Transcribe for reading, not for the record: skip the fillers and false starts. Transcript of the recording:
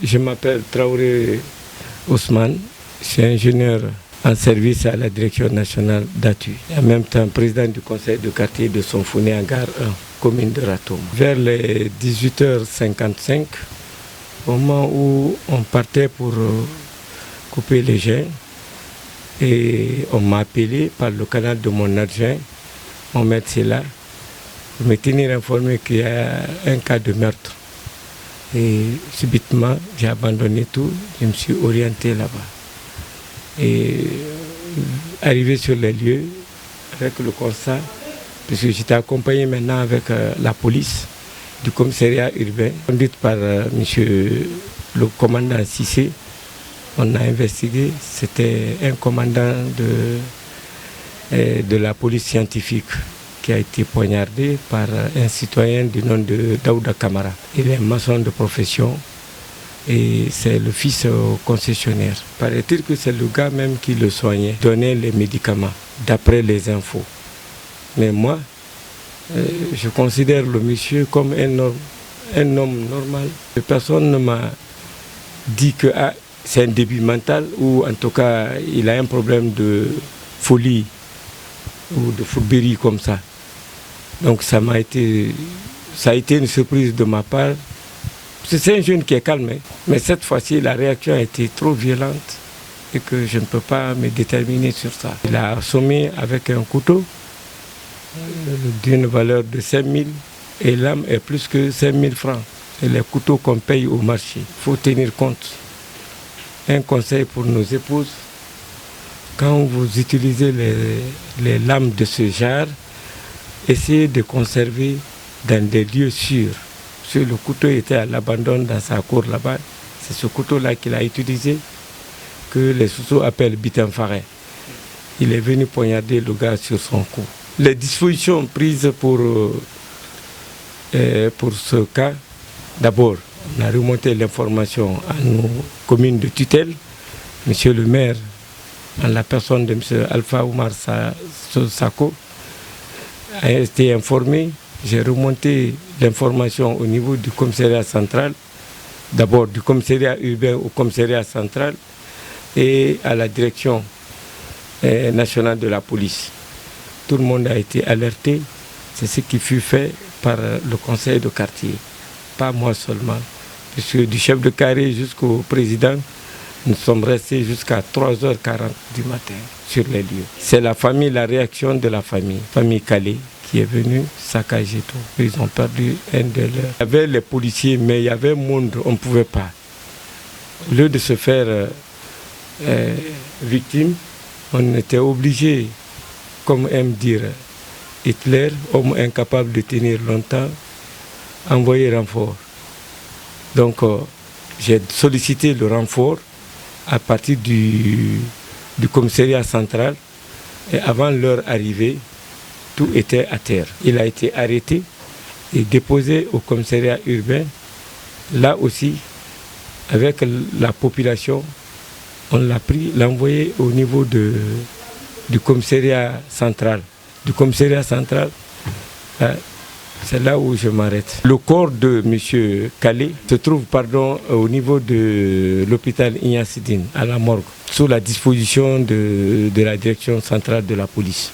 Je m'appelle Traoré Ousmane, je suis ingénieur en service à la direction nationale d'ATU. En même temps, président du conseil de quartier de Sonfouné en gare 1, commune de Ratoum. Vers les 18h55, au moment où on partait pour couper les gens, et on m'a appelé par le canal de mon adjoint, mon maître c'est là, pour me tenir informé qu'il y a un cas de meurtre. Et subitement, j'ai abandonné tout, je me suis orienté là-bas. Et arrivé sur les lieux, avec le constat, puisque j'étais accompagné maintenant avec la police du commissariat urbain, conduite par monsieur le commandant Cissé. On a investigué, c'était un commandant de la police scientifique qui a été poignardé par un citoyen du nom de Daouda Kamara. Il est maçon de profession et c'est le fils concessionnaire. Paraît-il que c'est le gars même qui le soignait, donnait les médicaments, d'après les infos. Mais moi, je considère le monsieur comme un homme normal. Personne ne m'a dit que c'est un début mental ou en tout cas il a un problème de folie ou de fourberie comme ça. Donc ça a été une surprise de ma part. C'est un jeune qui est calme, mais cette fois-ci la réaction a été trop violente et que je ne peux pas me déterminer sur ça. Il a assommé avec un couteau d'une valeur de 5 000 et l'âme est plus que 5 000 francs. C'est les couteaux qu'on paye au marché. Il faut tenir compte. Un conseil pour nos épouses, quand vous utilisez les lames de ce genre, essayez de conserver dans des lieux sûrs. Parce que le couteau était à l'abandon dans sa cour là-bas. C'est ce couteau-là qu'il a utilisé, que les Soussous appellent bitanfaré. Il est venu poignarder le gars sur son cou. Les dispositions prises pour ce cas, d'abord, on a remonté l'information à nos communes de tutelle. Monsieur le maire, en la personne de M. Alpha Oumar Sako, a été informé. J'ai remonté l'information au niveau du commissariat central, d'abord du commissariat urbain au commissariat central et à la direction nationale de la police. Tout le monde a été alerté. C'est ce qui fut fait par le conseil de quartier, pas moi seulement. Puisque du chef de carré jusqu'au président, nous sommes restés jusqu'à 3h40 du matin sur les lieux. C'est la famille, la réaction de la famille Calais, qui est venue saccager tout. Ils ont perdu un de leurs. Il y avait les policiers, mais il y avait monde, on ne pouvait pas. Au lieu de se faire victime, on était obligé, comme aime dire Hitler, homme incapable de tenir longtemps, envoyer renfort. Donc j'ai sollicité le renfort à partir du commissariat central et avant leur arrivée, tout était à terre. Il a été arrêté et déposé au commissariat urbain. Là aussi, avec la population, on l'a pris, l'a envoyé au niveau du commissariat central. Du commissariat central, c'est là où je m'arrête. Le corps de M. Calais se trouve au niveau de l'hôpital Ignacidine, à la morgue, sous la disposition de la direction centrale de la police.